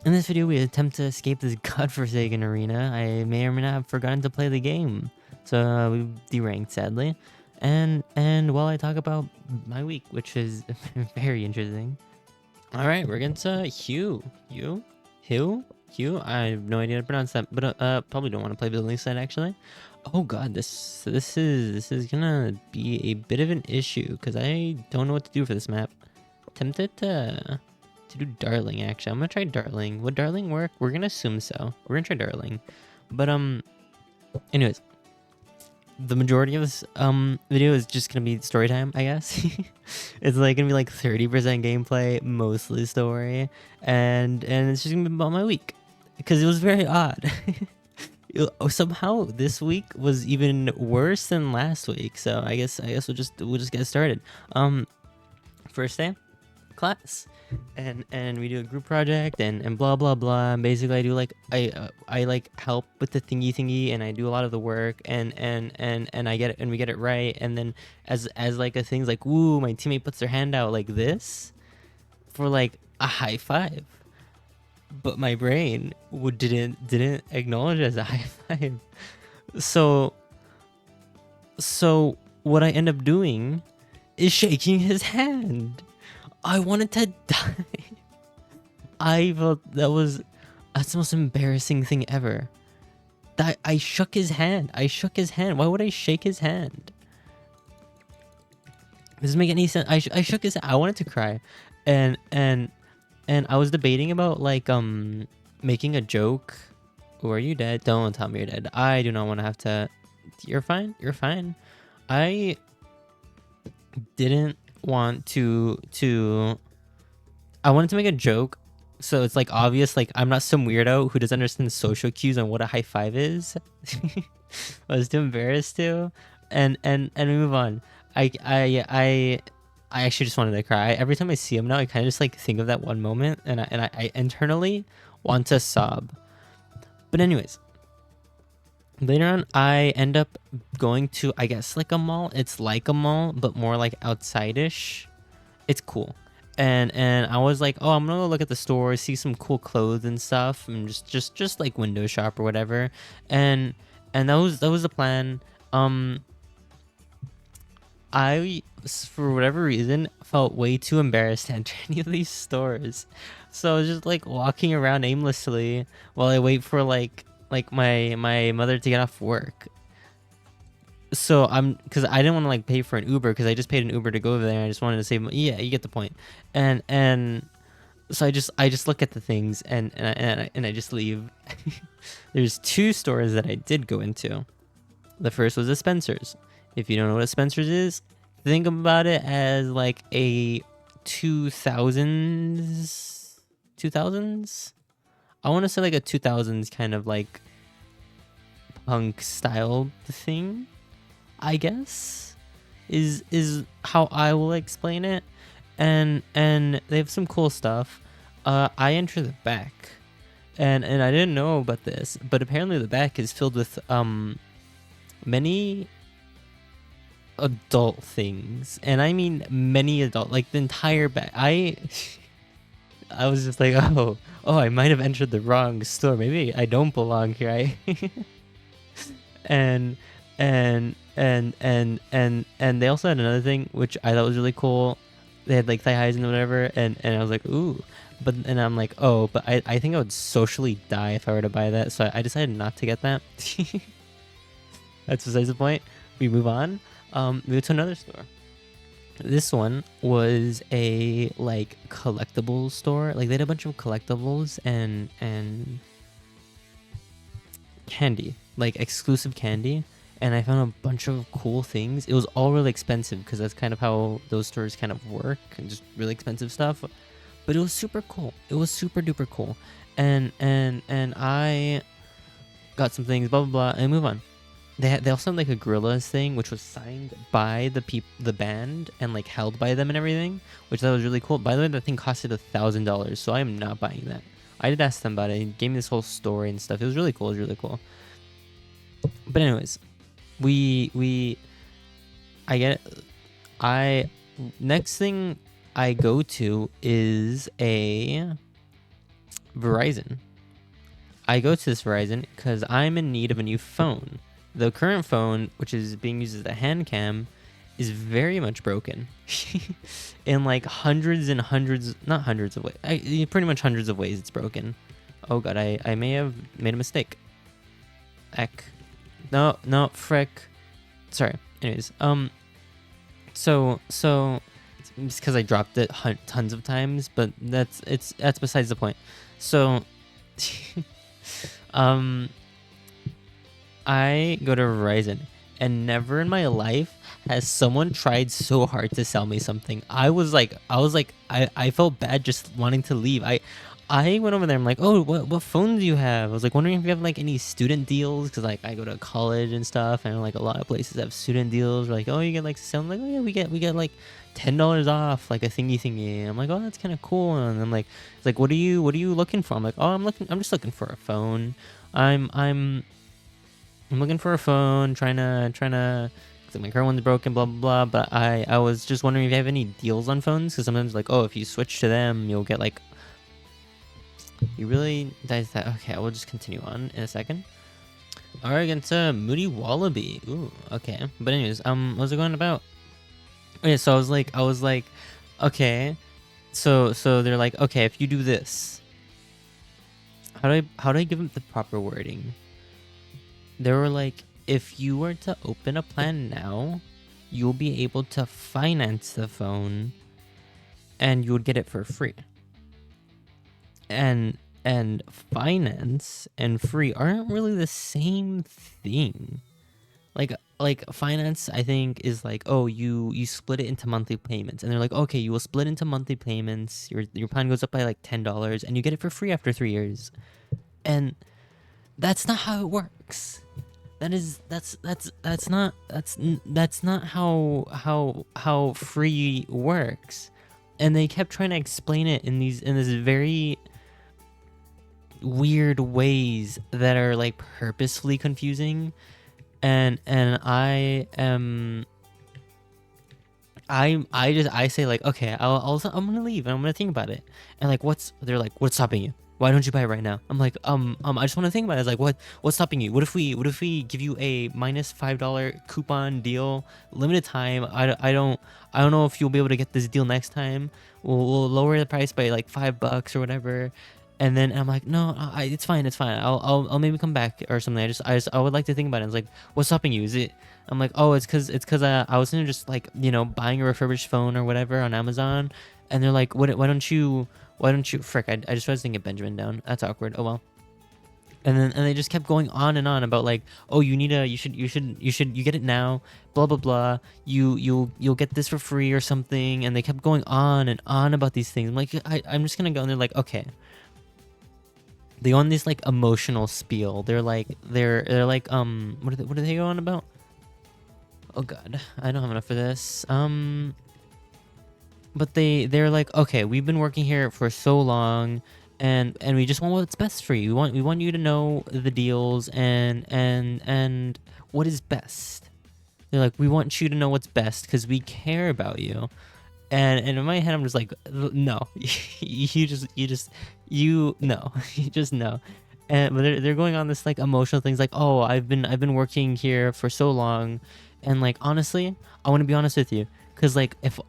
In this video, we attempt to escape this godforsaken arena. I may or may not have forgotten to play the game, so we deranked, sadly. And while I talk about my week, which is very interesting. All right, we're into Hugh. Hugh. I have no idea how to pronounce that, but probably don't want to play building set actually. Oh god, this is gonna be a bit of an issue because I don't know what to do for this map. Tempted to do Darling, actually. I'm gonna try Darling. Would Darling work? We're gonna assume so. We're gonna try Darling. But anyways, the majority of this video is just gonna be story time, I guess. It's like gonna be like 30% gameplay, mostly story, and it's just gonna be about my week because it was very odd. Somehow this week was even worse than last week, so I guess we'll just get started. First day, class, and we do a group project and blah blah blah. Basically, I do like I like help with the thingy, and I do a lot of the work, and I get it, and we get it right. And then as like a thing's like, woo, my teammate puts their hand out like this for like a high five, but my brain didn't acknowledge it as a high five. So what I end up doing is shaking his hand. I wanted to die. I felt that's the most embarrassing thing ever. That I shook his hand. Why would I shake his hand? Doesn't make any sense. I shook his hand. I wanted to cry, and I was debating about like making a joke. Oh, are you dead? Don't tell me you're dead. I do not want to have to. You're fine. I didn't want to I wanted to make a joke, so it's like obvious, like I'm not some weirdo who doesn't understand social cues on what a high five is. I was too embarrassed to, and we move on. I actually just wanted to cry. Every time I see him now, I kind of just like think of that one moment, and I internally want to sob. But anyways, later on, I end up going to, I guess, like a mall. It's like a mall, but more like outside-ish. It's cool. And I was like, oh, I'm gonna go look at the store, see some cool clothes and stuff, and just like window shop or whatever. And that was the plan. I, for whatever reason, felt way too embarrassed to enter any of these stores. So I was just like walking around aimlessly while I wait for like my mother to get off work. So because I didn't want to like pay for an Uber, because I just paid an Uber to go over there. I just wanted to save money. Yeah, you get the point. And so I just look at the things and I just leave. There's two stores that I did go into. The first was a Spencer's. If you don't know what a Spencer's is, think about it as like a 2000s. I want to say like a 2000s kind of like punk style thing, I guess, is how I will explain it. And they have some cool stuff. I enter the back, and I didn't know about this, but apparently the back is filled with many adult things, and I mean many adult, like the entire back. I was just like, oh, I might have entered the wrong store. Maybe I don't belong here. And they also had another thing which I thought was really cool. They had like thigh highs and whatever, and I was like, ooh, and I'm like, oh, but I think I would socially die if I were to buy that, so I decided not to get that. That's besides the point. We move on. We go to another store. This one was a like collectibles store. Like they had a bunch of collectibles and candy, like exclusive candy, and I found a bunch of cool things. It was all really expensive because that's kind of how those stores kind of work, and just really expensive stuff. But it was super cool. It was super duper cool, and I got some things, blah blah blah, and move on. They also had like a Gorillaz thing, which was signed by the band and like held by them and everything, which that was really cool. By the way, that thing costed $1,000, so I am not buying that. I did ask them about it. He gave me this whole story and stuff. It was really cool. But anyways, next thing I go to is a Verizon. I go to this Verizon because I'm in need of a new phone. The current phone, which is being used as a hand cam, is very much broken in like hundreds and hundreds, not hundreds of ways, pretty much hundreds of ways it's broken. Oh god, I may have made a mistake. No, frick. Sorry. Anyways, so it's because I dropped it tons of times, but that's besides the point. So, I go to Verizon, and never in my life has someone tried so hard to sell me something. I felt bad just wanting to leave. I went over there. I'm like, oh, what phone do you have? I was like wondering if you have like any student deals, because like I go to college and stuff, and like a lot of places have student deals. Like, oh, you get like sale. I'm like, oh yeah, we get like $10 off, like a thingy. I'm like, oh, that's kind of cool. And I'm like, it's like, what are you looking for? I'm like, oh, I'm just looking for a phone. I'm looking for a phone, trying to. Cause my current one's broken, blah blah blah. But I was just wondering if you have any deals on phones, because sometimes like, oh, if you switch to them, you'll get like. You really dies that. Okay, I will just continue on in a second. Alright, against Moody Wallaby. Ooh, okay. But anyways, what was it going about? Okay, so I was like, okay. So they're like, okay, if you do this, how do I give them the proper wording? They were like, if you were to open a plan now, you'll be able to finance the phone, and you would get it for free. And finance and free aren't really the same thing. Like finance, I think, is like, oh, you split it into monthly payments, and they're like, okay, you will split into monthly payments. Your plan goes up by like $10, and you get it for free after 3 years. And that's not how it works. That's not how free works. And they kept trying to explain it in this very weird ways that are like purposefully confusing, and I say like, okay, I'm gonna leave and I'm gonna think about it. And like, they're like, what's stopping you? Why don't you buy it right now? I'm like, I just want to think about it. It's like, what's stopping you? What if we give you a -$5 coupon deal, limited time? I don't know if you'll be able to get this deal next time. We'll lower the price by like $5 or whatever. And then I'm like, no, it's fine. I'll maybe come back or something. I would like to think about it. It's like, what's stopping you? Is it? I'm like, oh, it's cause I was gonna just like, buying a refurbished phone or whatever on Amazon. And they're like, why don't you? Frick, I just realized I didn't get Benjamin down. That's awkward. Oh well. And they just kept going on and on about like, oh, you get it now, blah blah blah. You'll get this for free or something. And they kept going on and on about these things. I'm like, I'm just gonna go. And they're like, okay. They go on this like emotional spiel. They're like, what are they going on about? Oh god, I don't have enough for this. But they're like, okay, we've been working here for so long, and we just want what's best for you. We want you to know the deals and what is best. They're like, we want you to know what's best because we care about you. And in my head, I'm just like, no, you just know. And but they're going on this like emotional things, like, oh, I've been working here for so long, and like honestly, I want to be honest with you, because like if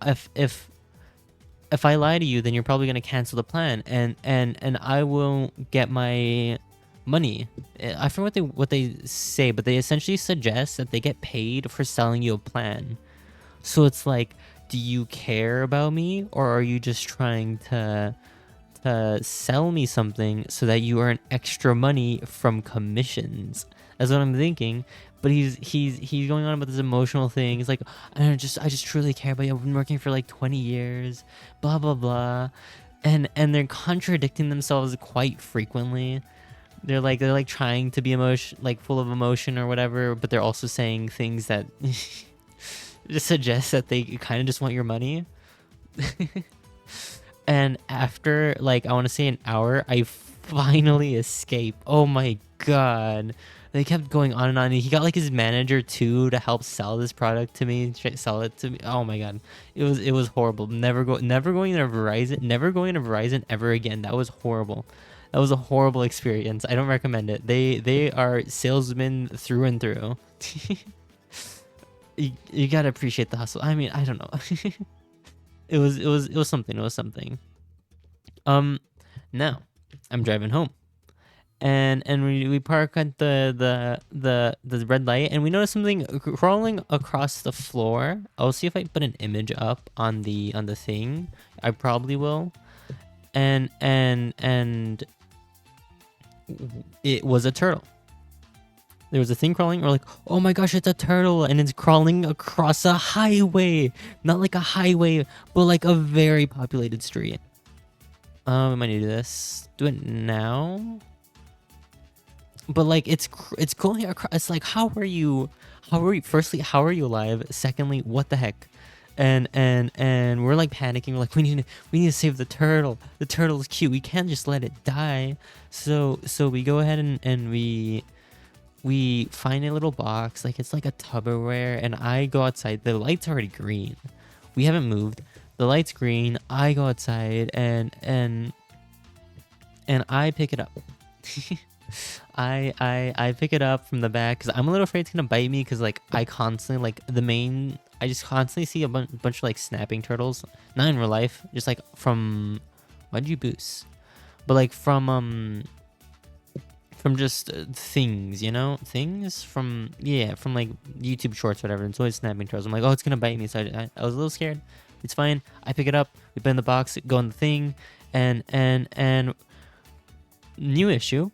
I lie to you, then you're probably gonna cancel the plan, and I won't get my money. I forget what they say, but they essentially suggest that they get paid for selling you a plan. So it's like, do you care about me, or are you just trying to sell me something so that you earn extra money from commissions? That's what I'm thinking. But he's going on about this emotional thing. He's like, I just truly care about you. I've been working for like 20 years, blah blah blah, and they're contradicting themselves quite frequently. They're like trying to be full of emotion or whatever, but they're also saying things that just suggest that they kind of just want your money. And after like, I want to say an hour, I finally escaped. Oh my god. They kept going on and on. And he got like his manager too to help sell this product to me, sell it to me. Oh my god, it was horrible. Never going to Verizon ever again. That was horrible. That was a horrible experience. I don't recommend it. They are salesmen through and through. You gotta appreciate the hustle. I mean, I don't know. It was something. It was something. Now I'm driving home, and we park at the red light, and we notice something crawling across the floor. I'll see if I put an image up on the thing. I probably will. And it was a turtle. There was a thing crawling. We're like, oh my gosh, it's a turtle, and it's crawling across a highway. Not like a highway, but like a very populated street. We might need to do this. Do it now. But like, it's going across. It's like, how are you? Firstly, how are you alive? Secondly, what the heck? And we're like panicking. We're like, we need to save the turtle. The turtle is cute. We can't just let it die. So we go ahead and we find a little box. Like, it's like a Tupperware, and I go outside. The light's already green. We haven't moved. The light's green. I go outside and I pick it up. I pick it up from the back because I'm a little afraid it's gonna bite me, because like I just constantly see a bunch of like snapping turtles, not in real life, just like from, why'd you boost? But like from just things, you know, things from like YouTube shorts, whatever. It's always snapping turtles. I'm like, oh, it's gonna bite me. So I was a little scared. It's fine. I pick it up. We put it in the box, go in the thing, and new issue.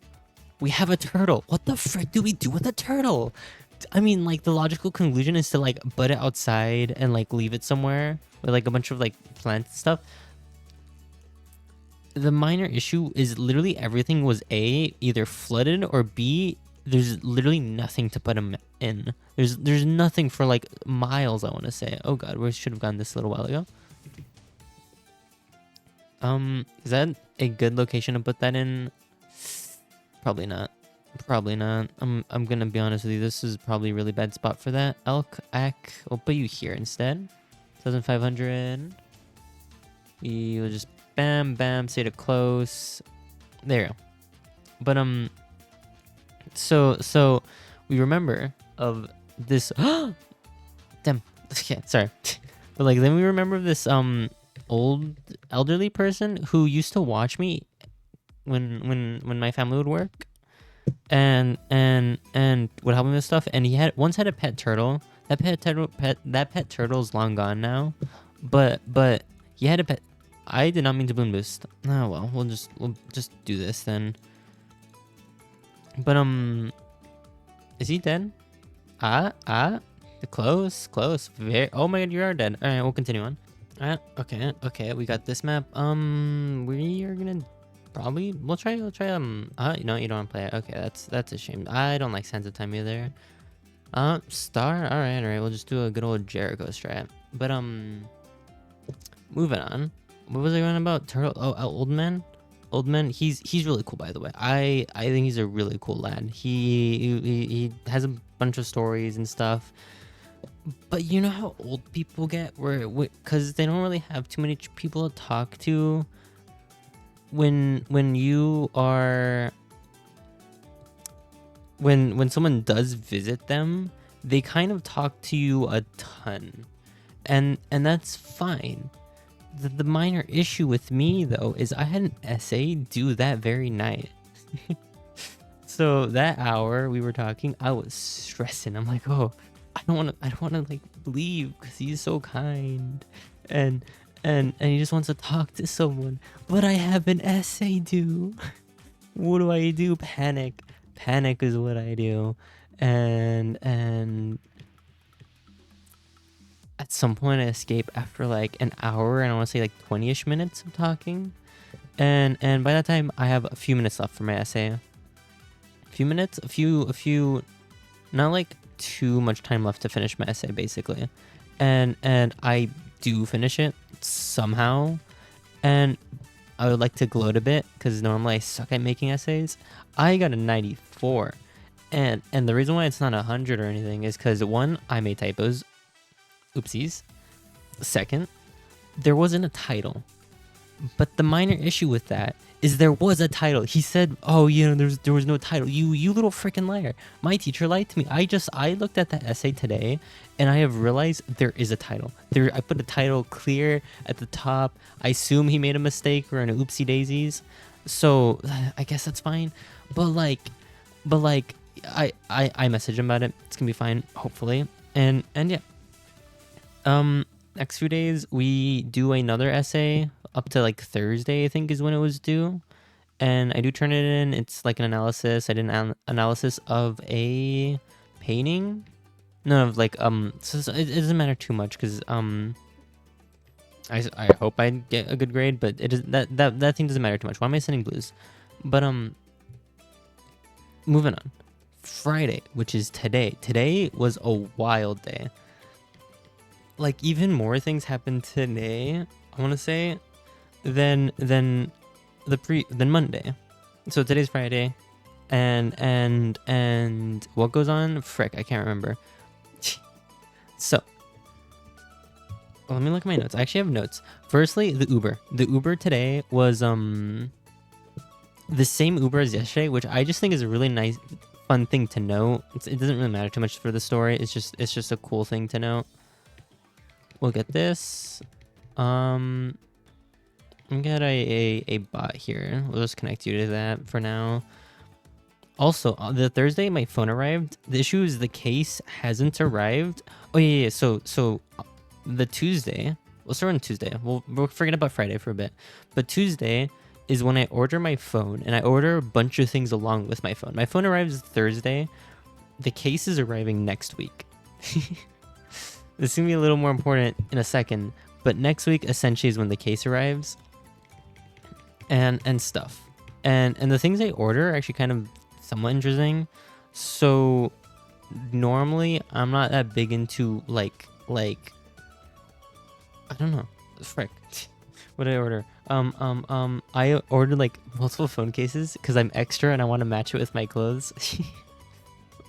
We have a turtle. What the frick do we do with a turtle? I mean, like, the logical conclusion is to like put it outside and like leave it somewhere with like a bunch of like plants and stuff. The minor issue is literally everything was A, either flooded, or B, there's literally nothing to put them in. There's nothing for like miles, I want to say. Oh god, we should have gotten this a little while ago. Is that a good location to put that in? Probably not. Probably not. I'm gonna be honest with you. This is probably a really bad spot for that. Elk, we'll put you here instead. 1,500. We will just bam, say to close. There you go. But so we remember of this. Damn. Okay, sorry. But like, then we remember this old elderly person who used to watch me when my family would work, and would help me with stuff. And he once had a pet turtle. That pet turtle is long gone now, but he had a pet. I did not mean to bloon boost. Oh well, we'll just do this then. But is he dead? Close. Very. Oh my god, you are dead. All right, we'll continue on. Okay. We got this map. We are gonna. Probably we'll try no, you don't want to play it. Okay, that's a shame. I don't like Sands of Time either. Star. All right, we'll just do a good old Jericho strat. But moving on. What was I going about? Turtle. Oh, old man. He's really cool, by the way. I think he's a really cool lad. He has a bunch of stories and stuff. But you know how old people get, because they don't really have too many people to talk to. When someone does visit them, they kind of talk to you a ton, and that's fine. The minor issue with me though is I had an essay due that very night. So that hour we were talking, I was stressing. I'm like, oh, I don't want to like leave because he's so kind, and he just wants to talk to someone, but I have an essay due. What do I do? Panic is what I do. And at some point I escape after like an hour, and I want to say like 20-ish minutes of talking, and by that time I have a few minutes left for my essay. A few not like too much time left to finish my essay, basically. And I do finish it somehow, and I would like to gloat a bit because normally I suck at making essays. I got a 94, and the reason why it's not 100 or anything is because, one, I made typos. Oopsies. Second, there wasn't a title. But the minor issue with that is there was a title. He said, oh, there was no title. You little freaking liar. My teacher lied to me. I looked at that essay today, and I have realized there is a title. I put the title clear at the top. I assume he made a mistake or an oopsie daisies. So I guess that's fine. But like, I message him about it. It's gonna be fine, hopefully. And yeah. Next few days we do another essay up to like Thursday, I think is when it was due. And I do turn it in. It's like an analysis. I did an analysis of a painting. No, of like so it doesn't matter too much because I hope I get a good grade, but it is that thing doesn't matter too much. Why am I sending blues? But moving on. Friday, which is today. Today was a wild day. Like even more things happened today, I want to say, than Monday. So today's Friday, and what goes on? Frick, I can't remember. So let me look at my notes. I actually have notes. Firstly, the Uber. The Uber today was the same Uber as yesterday, which I just think is a really nice, fun thing to know. It doesn't really matter too much for the story. It's just a cool thing to know. We'll get this. I'm gonna get a bot here. We'll just connect you to that for now. Also, the Thursday my phone arrived. The issue is the case hasn't arrived. Oh yeah. So the Tuesday. We'll start on Tuesday. We'll forget about Friday for a bit. But Tuesday is when I order my phone, and I order a bunch of things along with my phone. My phone arrives Thursday. The case is arriving next week. This is gonna be a little more important in a second, but next week essentially is when the case arrives, and stuff, and the things I order are actually kind of somewhat interesting. So normally I'm not that big into like I don't know, frick. What did I order? I ordered like multiple phone cases because I'm extra and I want to match it with my clothes.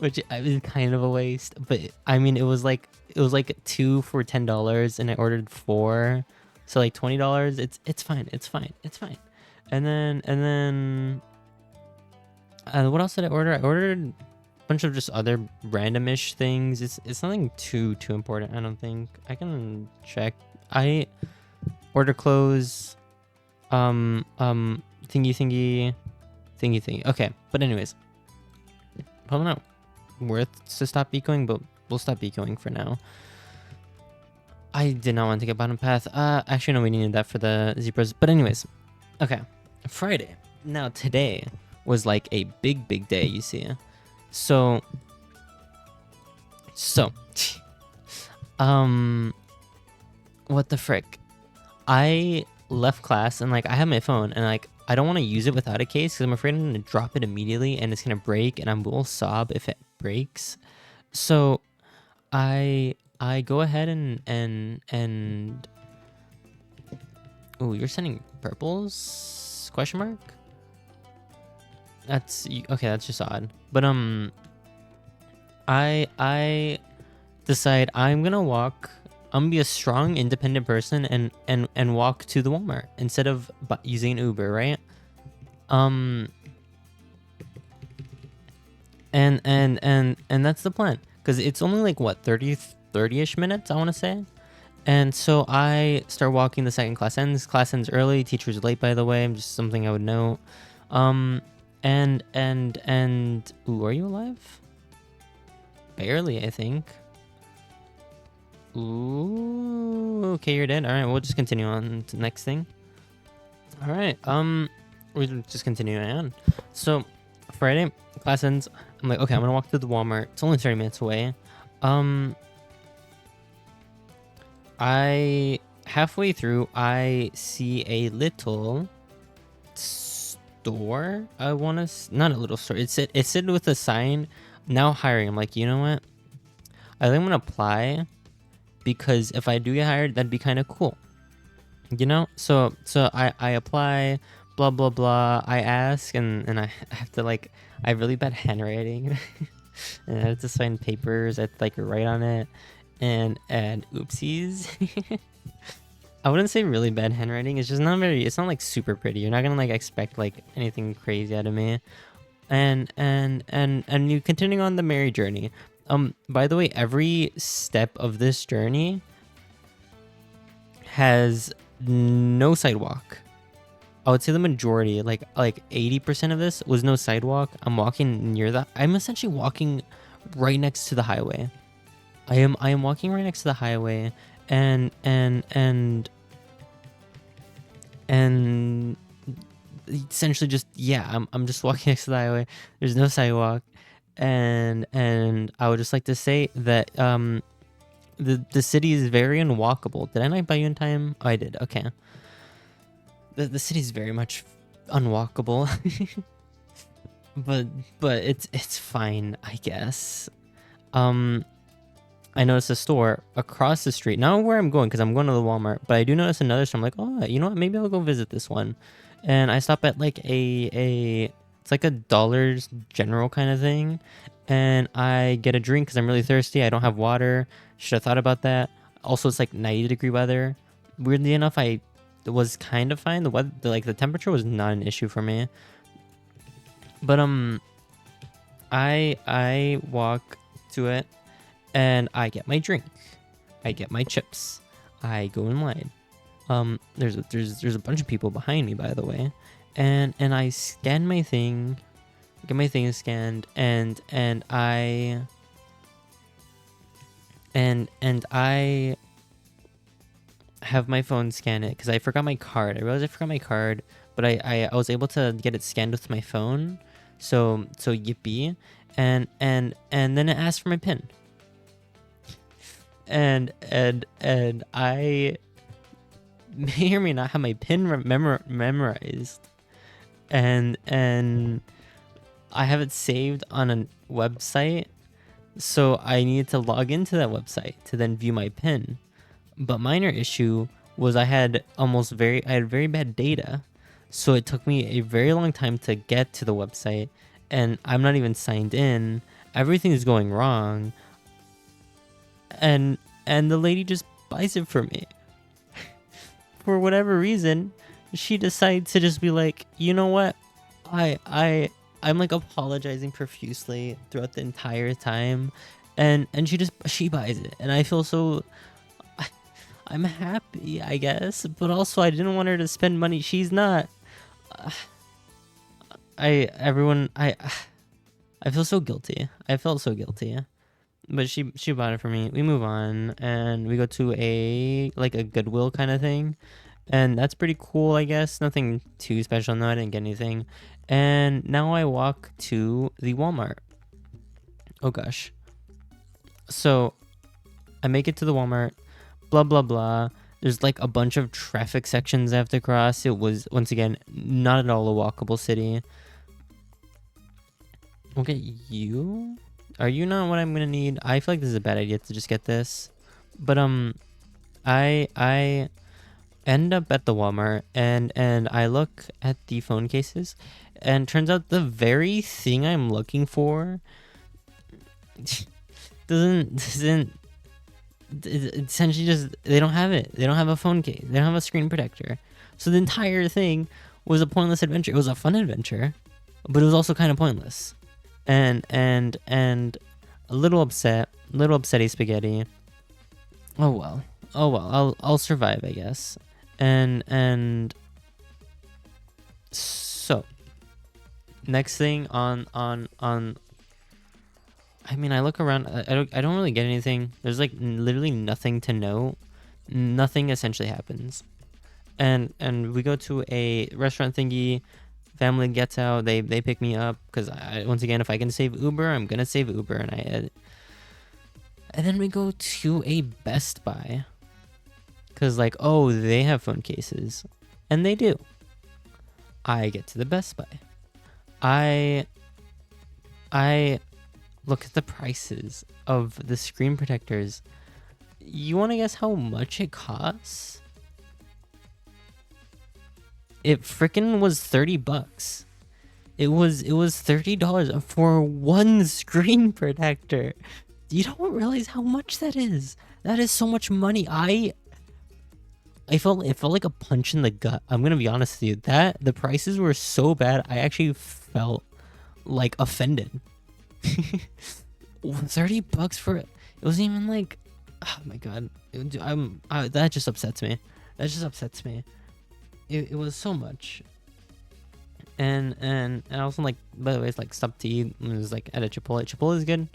Which is kind of a waste, but I mean it was like 2 for $10 and I ordered 4, so like $20. It's fine. And then what else did I order? I ordered a bunch of just other randomish things. It's nothing too important, I don't think. I can check. I order clothes, thingy. Okay, but anyways, probably not worth to stop ecoing, but we'll stop ecoing for now. I did not want to get bottom path. Actually no, we needed that for the zebras. But anyways, okay. Friday. Now today was like a big day, you see. So what the frick? I left class and like I have my phone and like I don't want to use it without a case because I'm afraid I'm going to drop it immediately and it's going to break and I will sob if it breaks. So I go ahead and oh, you're sending purples? Question mark? That's okay, that's just odd. But I decide I'm going to walk. I'm gonna be a strong, independent person and walk to the Walmart instead of using an Uber, right? And that's the plan because it's only like what 30-ish minutes, I want to say. And so I start walking. The second class ends. Class ends early. Teacher's late, by the way. Just something I would note. And ooh, are you alive? Barely, I think. Ooh, okay, you're dead. All right, we'll just continue on to the next thing. All right, we'll just continue on. So Friday, class ends. I'm like, okay, I'm gonna walk to the Walmart. It's only 30 minutes away. I halfway through, I see a little store. I want to not a little store. It said with a sign, now hiring. I'm like, you know what? I think I'm gonna apply. Because if I do get hired, that'd be kind of cool, you know. So I apply, blah blah blah. I ask, and I have to like, I have really bad handwriting, and I have to sign papers. I have to like write on it, and oopsies. I wouldn't say really bad handwriting. It's just not very. It's not like super pretty. You're not gonna like expect like anything crazy out of me. And you continuing on the merry journey. By the way, every step of this journey has no sidewalk. I would say the majority, like 80% of this was no sidewalk. I'm walking near that. I'm essentially walking right next to the highway. I am walking right next to the highway, and essentially just, yeah, I'm just walking next to the highway. There's no sidewalk, and I would just like to say that the city is very unwalkable. Did I not buy you in time? Oh, I did. Okay. The city is very much unwalkable. but it's fine, I guess. I noticed a store across the street. Not where I'm going, because I'm going to the Walmart, but I do notice another store. I'm like, oh, you know what? Maybe I'll go visit this one. And I stop at like it's like a Dollar's General kind of thing, and I get a drink because I'm really thirsty. I don't have water. Should have thought about that. Also, it's like 90-degree weather. Weirdly enough, I was kind of fine. The weather, the temperature was not an issue for me. But I walk to it, and I get my drink. I get my chips. I go in line. There's a bunch of people behind me, by the way, and I scan my thing, get my thing scanned, and I have my phone scan it because I forgot my card. I realized I forgot my card, but I was able to get it scanned with my phone, so yippee, and then it asked for my PIN, and I may or may not have my PIN memorized, and I have it saved on a website, so I needed to log into that website to then view my PIN. But minor issue was I had very bad data, so it took me a very long time to get to the website, and I'm not even signed in. Everything is going wrong, and the lady just buys it for me. For whatever reason, she decides to just be like, you know what? I'm like apologizing profusely throughout the entire time, and she buys it, and I feel so. I'm happy, I guess, but also I didn't want her to spend money. She's not. I feel so guilty. I felt so guilty. But she bought it for me. We move on, and we go to a Goodwill kind of thing, and that's pretty cool, I guess. Nothing too special. No, I didn't get anything. And now I walk to the Walmart. Oh gosh. So I make it to the Walmart. Blah blah blah. There's like a bunch of traffic sections I have to cross. It was, once again, not at all a walkable city. Okay, you. Are you not what I'm gonna need? I feel like this is a bad idea to just get this, but I end up at the Walmart, and I look at the phone cases, and turns out the very thing I'm looking for doesn't essentially just, they don't have it. They don't have a phone case. They don't have a screen protector. So the entire thing was a pointless adventure. It was a fun adventure, but it was also kind of pointless. And a little upsetty spaghetti. Oh well, I'll survive, I guess. And so next thing on I mean, I look around. I don't really get anything. There's like literally nothing to know. Nothing essentially happens, and we go to a restaurant thingy. Family gets out. They pick me up because once again, if I can save Uber, I'm gonna save Uber. And then we go to a Best Buy because like, oh, they have phone cases, and they do. I get to the Best Buy. I look at the prices of the screen protectors. You want to guess how much it costs? It frickin' was $30. It was $30 for one screen protector. You don't realize how much that is. That is so much money. it felt like a punch in the gut. I'm gonna be honest with you. That the prices were so bad, I actually felt like offended. $30 for it. It wasn't even like, oh my god. That just upsets me. That just upsets me. It was so much. And I also like, by the way, it's like stuff to eat. It was like at a Chipotle. Chipotle is good.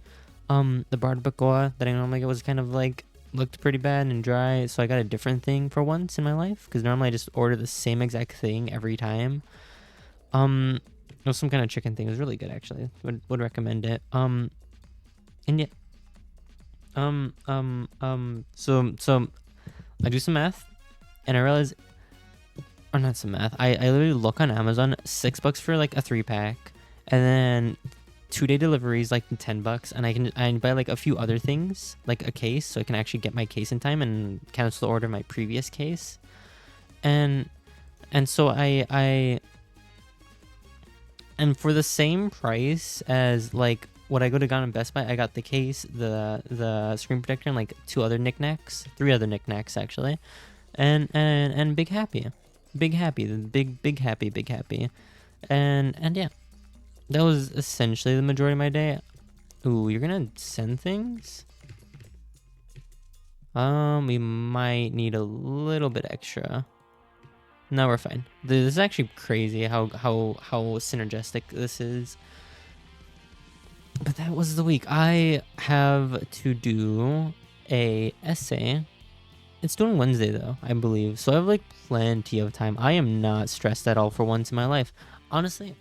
The barbacoa that I normally get was kind of like looked pretty bad and dry, so I got a different thing for once in my life, because normally I just order the same exact thing every time. It was some kind of chicken thing. It was really good actually. Would recommend it. And yeah. So I do some math, and I realize, or not some math. I literally look on Amazon, $6 for like a 3-pack, and then 2-day deliveries like $10, and I can buy like a few other things like a case, so I can actually get my case in time and cancel the order of my previous case, and so I and for the same price as like what I go to Ghana and Best Buy, I got the case, the screen protector, and like 3 other knickknacks actually, and big happy, big happy, and yeah. That was essentially the majority of my day. Ooh, you're gonna send things? We might need a little bit extra. No, we're fine. This is actually crazy how synergistic this is. But that was the week. I have to do a essay. It's due on Wednesday though, I believe. So I have like plenty of time. I am not stressed at all for once in my life. Honestly,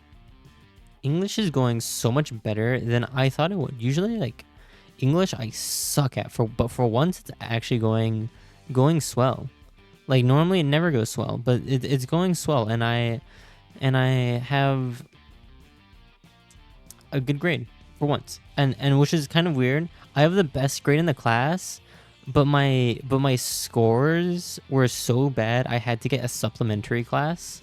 English is going so much better than I thought it would. Usually, like, English I suck at, but for once it's actually going swell. Like, normally it never goes swell, but it's going swell, and I have a good grade for once, and which is kind of weird. I have the best grade in the class, but my scores were so bad I had to get a supplementary class.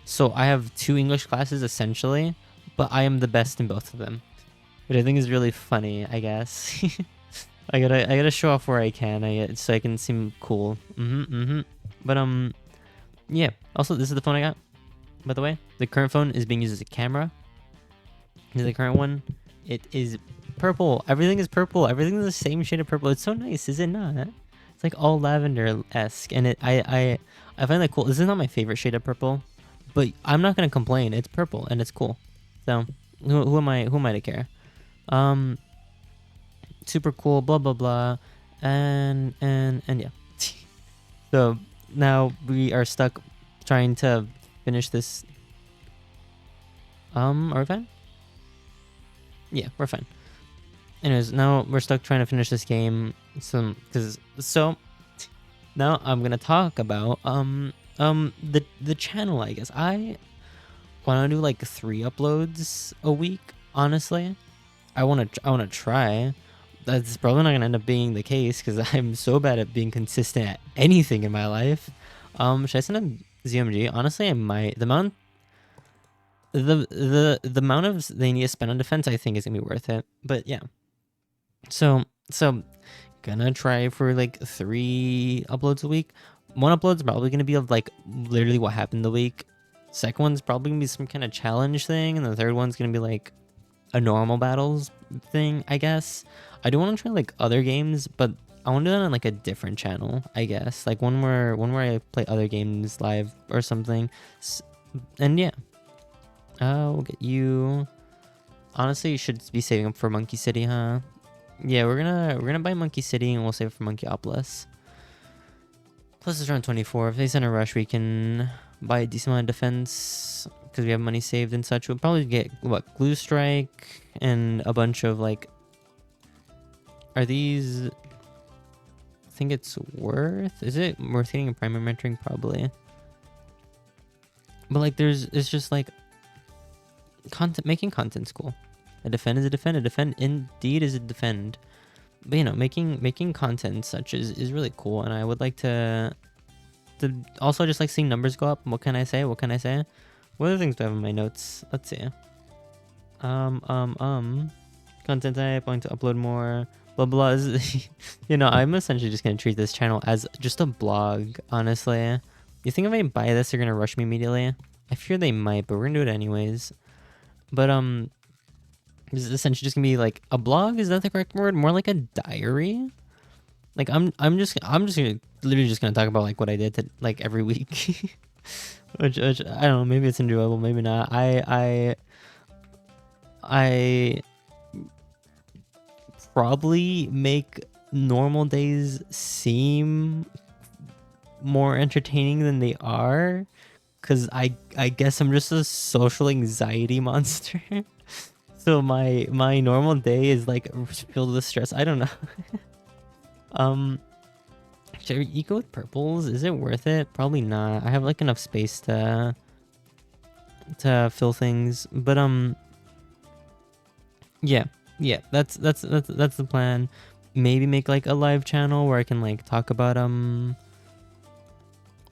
So I have 2 English classes essentially, but I am the best in both of them, which I think is really funny, I guess. I gotta show off where I can, so I can seem cool. But yeah. Also, this is the phone I got, by the way. The current phone is being used as a camera. This is the current one. It is purple. Everything is purple. Everything is the same shade of purple. It's so nice, is it not? It's like all lavender-esque, and I find that cool. This is not my favorite shade of purple, but I'm not gonna complain. It's purple and it's cool. So who am I to care? Super cool, blah blah blah, and yeah. So now we are stuck trying to finish this. Are we fine? Yeah, we're fine. Anyways, now we're stuck trying to finish this game. So now I'm gonna talk about the channel, I guess. I want to do like 3 uploads a week, honestly. I want to try. That's probably not gonna end up being the case because I'm so bad at being consistent at anything in my life. Should I send a ZMG? Honestly, I might. The amount of they need to spend on defense, I think, is gonna be worth it. But yeah, so gonna try for like 3 uploads a week. 1 upload's probably gonna be of like literally what happened the week. Second one's probably gonna be some kind of challenge thing, and the third one's gonna be like a normal battles thing, I guess. I do want to try like other games, but I want to do that on like a different channel, I guess. Like one where I play other games live or something. And yeah, we'll get you. Honestly, you should be saving up for Monkey City, huh? Yeah, we're gonna buy Monkey City and we'll save for Monkeyopolis. Plus it's around 24. If they send a rush, we can buy a decent amount of defense because we have money saved and such. We'll probably get what, Glue Strike and a bunch of like. Are these? I think it's worth. Is it worth getting a primary mentoring? Probably. But like, it's just like content. Making content's cool. A defend is a defend. A defend indeed is a defend. But you know, making content such is really cool, and I would like to also just like seeing numbers go up. What can I say? What other things do I have in my notes? Let's see. Content type, going to upload more, blah blah is, you know, I'm essentially just gonna treat this channel as just a blog, honestly. You think if I buy this, they're gonna rush me immediately? I fear they might, but we're gonna do it anyways. But this is essentially just gonna be like a blog. Is that the correct word? More like a diary. Like I'm just gonna literally just gonna talk about like what I did to, like every week, which I don't know. Maybe it's enjoyable, maybe not. I probably make normal days seem more entertaining than they are, because I guess I'm just a social anxiety monster. So my normal day is like filled with stress. I don't know. Should you go with purples? Is it worth it? Probably not. I have like enough space to fill things. But yeah, that's the plan. Maybe make like a live channel where I can like talk about or not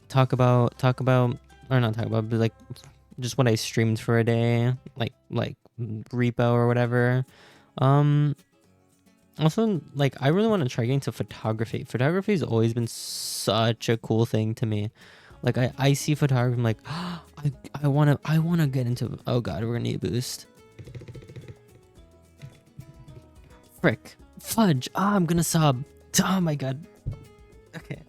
talk about, but like just what I streamed for a day, like repo or whatever. Also, like, I really want to try getting into photography. Photography has always been such a cool thing to me. Like, I see photography, I'm like, I wanna get into. Oh god, we're gonna need a boost. Frick, fudge. I'm gonna sub. Oh my god. Okay.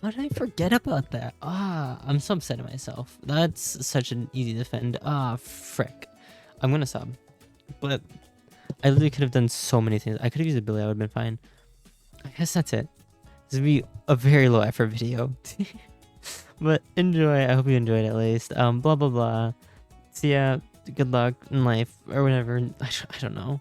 How did I forget about that? I'm so upset at myself. That's such an easy defend. Frick. I'm gonna sub, but I literally could have done so many things. I could have used a Billy. I would have been fine. I guess that's it. This would be a very low effort video. But enjoy. I hope you enjoyed it at least. Blah, blah, blah. See ya. Good luck in life or whatever. I don't know.